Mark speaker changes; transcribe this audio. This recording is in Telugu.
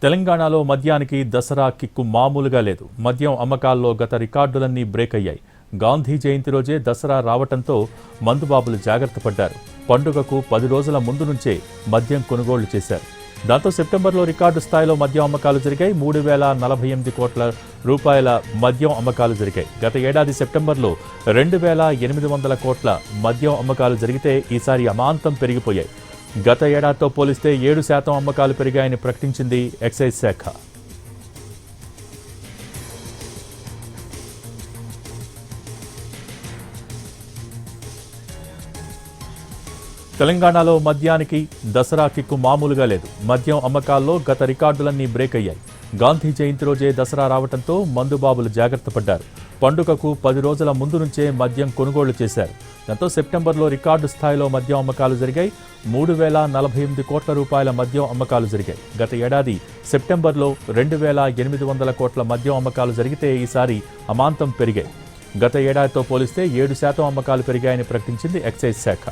Speaker 1: తెలంగాణలో మద్యానికి దసరా కిక్కు మామూలుగా లేదు. మద్యం అమ్మకాల్లో గత రికార్డులన్నీ బ్రేక్ అయ్యాయి. గాంధీ జయంతి రోజే దసరా రావటంతో మందుబాబులు జాగ్రత్త పడ్డారు. పండుగకు 10 రోజుల ముందు నుంచే మద్యం కొనుగోళ్లు చేశారు. దాంతో సెప్టెంబర్లో రికార్డు స్థాయిలో మద్యం అమ్మకాలు జరిగాయి. 3,048 కోట్ల రూపాయల మద్యం అమ్మకాలు జరిగాయి. గత ఏడాది సెప్టెంబర్లో 2,800 కోట్ల మద్యం అమ్మకాలు జరిగితే ఈసారి అమాంతం పెరిగిపోయాయి. గత ఏడాదితో పోలిస్తే 7% అమ్మకాలు పెరిగాయని ప్రకటించింది ఎక్సైజ్ శాఖ. తెలంగాణలో మద్యానికి దసరా కిక్కు మామూలుగా లేదు. మద్యం అమ్మకాల్లో గత రికార్డులన్నీ బ్రేక్ అయ్యాయి. గాంధీ జయంతి రోజే దసరా రావడంతో మందుబాబులు జాగ్రత్త పడ్డారు. పండుగకు 10 రోజుల ముందు నుంచే మద్యం కొనుగోళ్లు చేశారు. దాంతో సెప్టెంబర్లో రికార్డు స్థాయిలో మద్యం అమ్మకాలు జరిగాయి. 3,048 కోట్ల రూపాయల మద్యం అమ్మకాలు జరిగాయి. గత ఏడాది సెప్టెంబర్లో 2,800 కోట్ల మద్యం అమ్మకాలు జరిగితే ఈసారి అమాంతం పెరిగాయి. గత ఏడాదితో పోలిస్తే 7% అమ్మకాలు పెరిగాయని ప్రకటించింది ఎక్సైజ్ శాఖ.